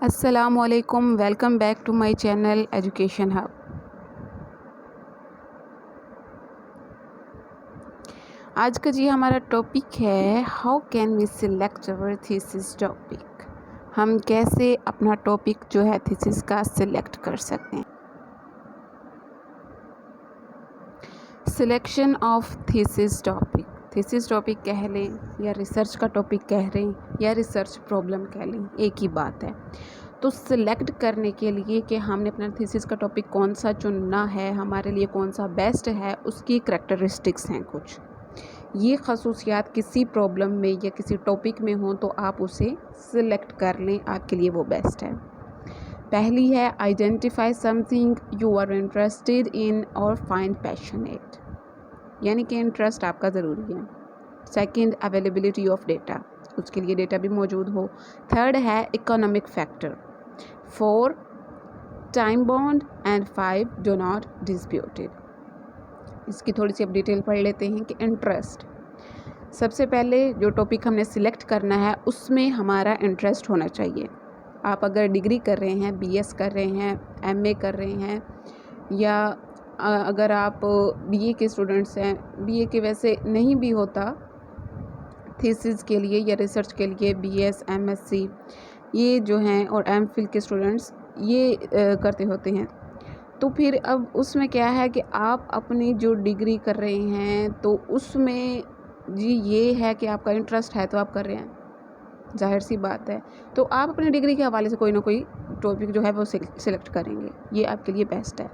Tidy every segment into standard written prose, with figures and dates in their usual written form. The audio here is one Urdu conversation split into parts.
السلام علیکم، welcome back to my channel education hub. آج کا ہمارا ٹاپک ہے how can we select our thesis topic. ہم کیسے اپنا ٹاپک جو ہے تھیسس کا سلیکٹ کر سکتے ہیں۔ سلیکشن آف تھیسس ٹاپک کہہ لیں یا ریسرچ کا ٹاپک کہہ رہے ہیں یا ریسرچ پرابلم کہہ لیں، ایک ہی بات ہے۔ تو سلیکٹ کرنے کے لیے کہ ہم نے اپنا تھیسس کا ٹاپک کون سا چننا ہے، ہمارے لیے کون سا بیسٹ ہے، اس کی کریکٹرسٹکس ہیں کچھ۔ یہ خصوصیات کسی پرابلم میں یا کسی ٹاپک میں ہوں تو آپ اسے سلیکٹ کر لیں، آپ کے لیے وہ بیسٹ ہے۔ پہلی ہے identify something you are interested in or find passionate, یعنی کہ انٹرسٹ آپ کا ضروری ہے۔ سیکنڈ، اویلیبلٹی آف ڈیٹا، اس کے لیے ڈیٹا بھی موجود ہو۔ تھرڈ ہے economic factor. 4 time bound and 5 do not disputed. اس کی تھوڑی سی اب ڈیٹیل پڑھ لیتے ہیں کہ انٹرسٹ، سب سے پہلے جو ٹاپک ہم نے سلیکٹ کرنا ہے اس میں ہمارا انٹرسٹ ہونا چاہیے۔ آپ اگر ڈگری کر رہے ہیں، بی ایس کر رہے ہیں، ایم اے کر رہے ہیں، یا اگر آپ بی اے کے اسٹوڈنٹس ہیں، بی اے کے ویسے نہیں بھی ہوتا تھیسس کے لیے یا ریسرچ کے لیے، B S, M S C یہ جو ہیں اور ایم فل کے اسٹوڈنٹس یہ کرتے ہوتے ہیں، تو پھر اب اس میں کیا ہے کہ آپ اپنی جو ڈگری کر رہے ہیں تو اس میں یہ ہے کہ آپ کا انٹرسٹ ہے تو آپ کر رہے ہیں، ظاہر سی بات ہے۔ تو آپ اپنی ڈگری کے حوالے سے کوئی نہ کوئی ٹاپک جو ہے وہ سلیکٹ کریں گے، یہ آپ کے لیے بیسٹ ہے۔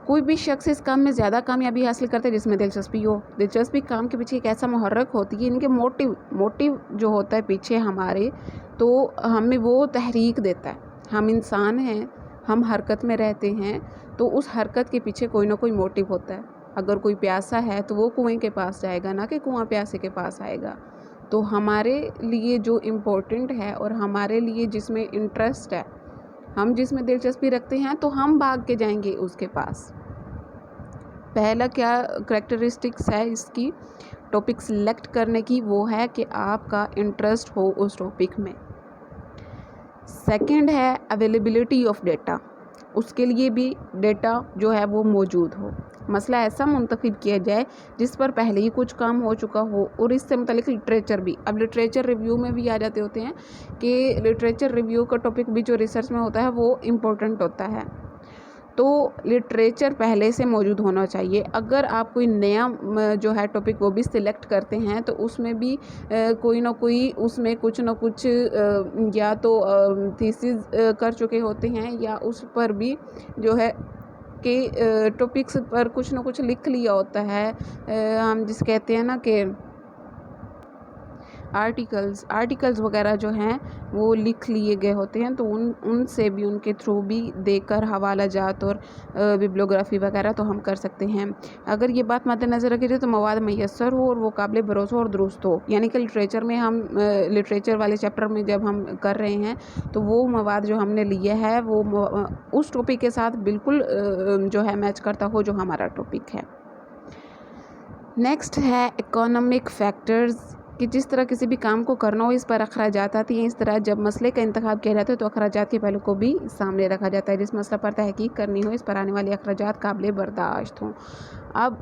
کوئی بھی شخص اس کام میں زیادہ کامیابی حاصل کرتا ہے جس میں دلچسپی ہو۔ دلچسپی کام کے پیچھے ایک ایسا محرک ہوتی ہے، ان کے موٹیو جو ہوتا ہے پیچھے ہمارے، تو ہمیں وہ تحریک دیتا ہے۔ ہم انسان ہیں، ہم حرکت میں رہتے ہیں، تو اس حرکت کے پیچھے کوئی نہ کوئی موٹیو ہوتا ہے۔ اگر کوئی پیاسا ہے تو وہ کنویں کے پاس جائے گا، نہ کہ کنواں پیاسے کے پاس آئے گا۔ تو ہمارے لیے جو امپورٹنٹ ہے اور ہمارے لیے جس میں انٹرسٹ ہے، ہم جس میں دلچسپی رکھتے ہیں تو ہم بھاگ کے جائیں گے اس کے پاس۔ پہلا کیا کریکٹرسٹکس ہے اس کی ٹاپک سلیکٹ کرنے کی، وہ ہے کہ آپ کا انٹرسٹ ہو اس ٹاپک میں۔ سیکنڈ ہے اویلیبلٹی آف ڈیٹا، اس کے لیے بھی ڈیٹا جو ہے وہ موجود ہو۔ مسئلہ ایسا منتخب کیا جائے جس پر پہلے ہی کچھ کام ہو چکا ہو، اور اس سے متعلق لٹریچر بھی، اب لٹریچر ریویو میں بھی آ جاتے ہوتے ہیں کہ لٹریچر ریویو کا ٹاپک بھی جو ریسرچ میں ہوتا ہے وہ امپورٹنٹ ہوتا ہے، تو لٹریچر پہلے سے موجود ہونا چاہیے۔ اگر آپ کوئی نیا جو ہے ٹاپک وہ بھی سلیکٹ کرتے ہیں تو اس میں بھی کوئی نہ کوئی اس میں کچھ نہ کچھ یا تو تھیسس کر چکے ہوتے ہیں، یا اس پر بھی جو ہے کہ ٹاپکس پر کچھ نہ کچھ لکھ لیا ہوتا ہے، ہم جس کہتے ہیں نا کہ آرٹیکلز وغیرہ جو ہیں وہ لکھ لیے گئے ہوتے ہیں، تو ان سے بھی، ان کے تھرو بھی دے کر حوالہ جات اور ببلیوگرافی وغیرہ تو ہم کر سکتے ہیں۔ اگر یہ بات مد نظر رکھی جائے تو مواد میسر ہو اور وہ قابل بھروسہ اور درست ہو، یعنی کہ لٹریچر میں ہم لٹریچر والے چیپٹر میں جب ہم کر رہے ہیں تو وہ مواد جو ہم نے لیا ہے وہ اس ٹاپک کے ساتھ بالکل جو ہے میچ کرتا ہو جو ہمارا ٹاپک ہے۔ نیکسٹ ہے اکنامک فیکٹرز، کہ جس طرح کسی بھی کام کو کرنا ہو اس پر اخراجات آتی ہیں، اس طرح جب مسئلے کا انتخاب کیا جاتا ہے تو اخراجات کے پہلو کو بھی سامنے رکھا جاتا ہے۔ جس مسئلہ پر تحقیق کرنی ہو اس پر آنے والے اخراجات قابل برداشت ہوں۔ اب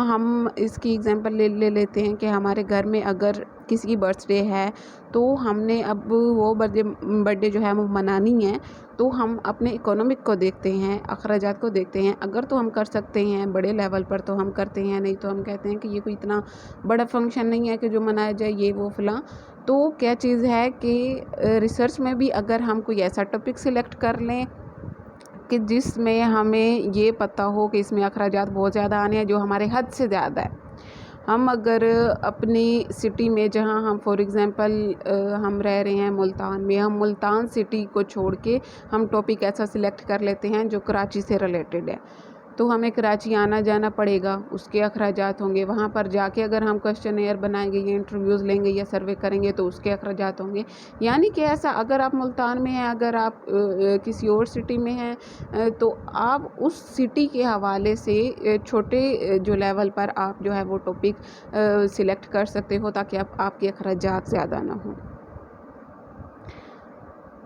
ہم اس کی ایگزامپل لے لیتے ہیں کہ ہمارے گھر میں اگر کسی کی برتھ ڈے ہے تو ہم نے اب وہ برتھ ڈے جو ہے وہ منانی ہے، تو ہم اپنے اکنامک کو دیکھتے ہیں، اخراجات کو دیکھتے ہیں۔ اگر تو ہم کر سکتے ہیں بڑے لیول پر تو ہم کرتے ہیں، نہیں تو ہم کہتے ہیں کہ یہ کوئی اتنا بڑا فنکشن نہیں ہے کہ جو منایا جائے یہ وہ فلاں۔ تو کیا چیز ہے کہ ریسرچ میں بھی اگر ہم کوئی ایسا ٹاپک سلیکٹ کر لیں کہ جس میں ہمیں یہ پتہ ہو کہ اس میں اخراجات بہت زیادہ آنے ہیں جو ہمارے حد سے زیادہ ہے، ہم اگر اپنی سٹی میں جہاں ہم فار ایگزامپل ہم رہ رہے ہیں ملتان میں، ہم ملتان سٹی کو چھوڑ کے ہم ٹاپک ایسا سلیکٹ کر لیتے ہیں جو کراچی سے ریلیٹڈ ہے، تو ہمیں کراچی آنا جانا پڑے گا، اس کے اخراجات ہوں گے۔ وہاں پر جا کے اگر ہم کویسچنیئر بنائیں گے یا انٹرویوز لیں گے یا سروے کریں گے تو اس کے اخراجات ہوں گے۔ یعنی کہ ایسا اگر آپ ملتان میں ہیں، اگر آپ کسی اور سٹی میں ہیں، تو آپ اس سٹی کے حوالے سے چھوٹے جو لیول پر آپ جو ہے وہ ٹاپک سلیکٹ کر سکتے ہو تاکہ آپ کے اخراجات زیادہ نہ ہوں۔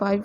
5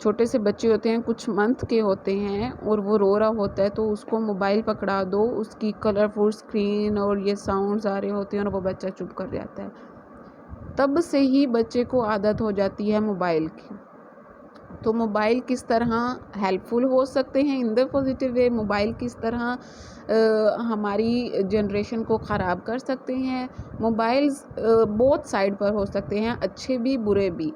چھوٹے سے بچے ہوتے ہیں، کچھ منتھ کے ہوتے ہیں، اور وہ رو رہا ہوتا ہے تو اس کو موبائل پکڑا دو، اس کی کلرفل اسکرین اور یہ ساؤنڈز آ رہے ہوتے ہیں اور وہ بچہ چپ کر جاتا ہے. تب سے ہی بچے کو عادت ہو جاتی ہے موبائل کی. تو موبائل کس طرح ہیلپ فل ہو سکتے ہیں ان دا پازیٹیو وے، موبائل کس طرح ہماری جنریشن کو خراب کر سکتے ہیں. موبائلز بہت سائڈ پر ہو سکتے ہیں، اچھے بھی برے بھی.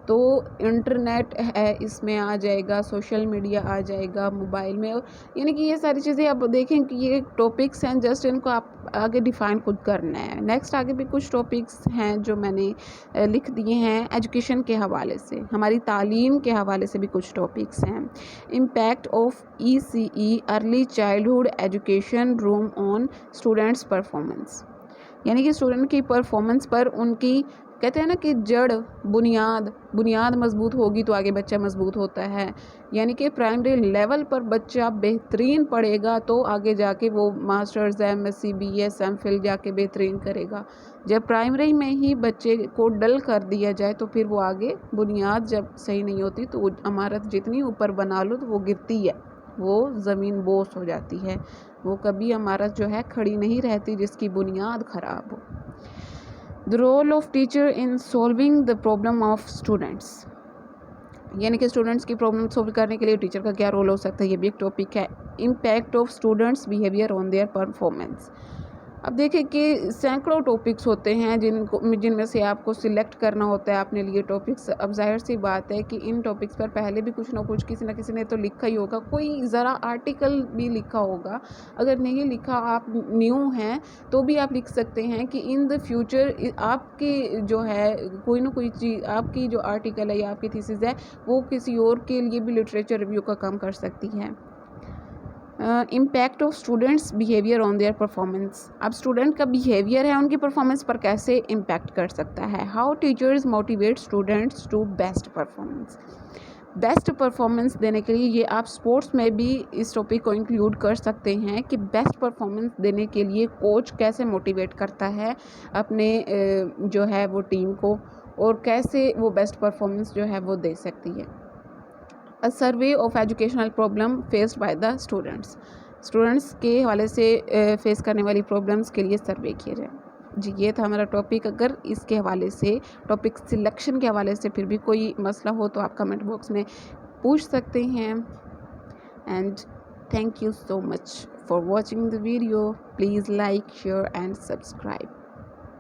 تو انٹرنیٹ ہے، اس میں آ جائے گا، سوشل میڈیا آ جائے گا موبائل میں، یعنی کہ یہ ساری چیزیں آپ دیکھیں کہ یہ ٹاپکس ہیں، جسٹ ان کو آپ آگے ڈیفائن خود کرنا ہے. نیکسٹ آگے بھی کچھ ٹاپکس ہیں جو میں نے لکھ دیے ہیں ایجوکیشن کے حوالے سے، ہماری تعلیم کے حوالے سے بھی کچھ ٹاپکس ہیں. Impact of ECE early childhood education room on students performance, یعنی کہ اسٹوڈنٹ کی پرفارمنس پر ان کی، کہتے ہیں نا کہ جڑ، بنیاد مضبوط ہوگی تو آگے بچہ مضبوط ہوتا ہے. یعنی کہ پرائمری لیول پر بچہ بہترین پڑھے گا تو آگے جا کے وہ ماسٹرز MSc BS MPhil جا کے بہترین کرے گا. جب پرائمری میں ہی بچے کو ڈل کر دیا جائے تو پھر وہ آگے بنیاد جب صحیح نہیں ہوتی تو عمارت جتنی اوپر بنا لو تو وہ گرتی ہے، وہ زمین بوس ہو جاتی ہے، وہ کبھی عمارت جو ہے کھڑی نہیں رہتی جس کی بنیاد خراب ہو. The role of teacher in solving the problem of students، یعنی کہ اسٹوڈنٹس کی پرابلم سولو کرنے کے لیے ٹیچر کا کیا رول ہو سکتا ہے، یہ بھی ایک ٹاپک ہے. Impact of students behaviour on their performance. اب دیکھیں کہ سینکڑوں ٹاپکس ہوتے ہیں جن میں سے آپ کو سلیکٹ کرنا ہوتا ہے اپنے لیے ٹاپکس. اب ظاہر سی بات ہے کہ ان ٹاپکس پر پہلے بھی کچھ نہ کچھ کسی نہ کسی نے تو لکھا ہی ہوگا، کوئی ذرا آرٹیکل بھی لکھا ہوگا. اگر نہیں لکھا، آپ نیو ہیں تو بھی آپ لکھ سکتے ہیں کہ ان دا فیوچر آپ کی جو ہے کوئی نہ کوئی چیز، آپ کی جو آرٹیکل ہے یا آپ کی تھیسس ہے وہ کسی اور کے لیے بھی لٹریچر ریویو کا کام کر سکتی ہے. Impact of students behaviour on their performance. اب اسٹوڈنٹ کا بیہیویئر ہے ان کی پرفارمنس پر کیسے امپیکٹ کر سکتا ہے. How teachers motivate students to best performance. Best performance دینے کے لیے یہ آپ اسپورٹس میں بھی اس ٹاپک کو انکلوڈ کر سکتے ہیں کہ بیسٹ پرفارمنس دینے کے لیے کوچ کیسے موٹیویٹ کرتا ہے اپنے جو ہے وہ ٹیم کو، اور کیسے وہ بیسٹ پرفارمنس جو ہے وہ دے سکتی ہے. A survey of educational problem faced by the students. Students کے حوالے سے فیس کرنے والی پرابلمس کے لیے سروے کیا جائے. جی یہ تھا ہمارا ٹاپک. اگر اس کے حوالے سے ٹاپک سلیکشن کے حوالے سے پھر بھی کوئی مسئلہ ہو تو آپ کمنٹ باکس میں پوچھ سکتے ہیں. And thank you so much for watching the video. Please like, share and subscribe.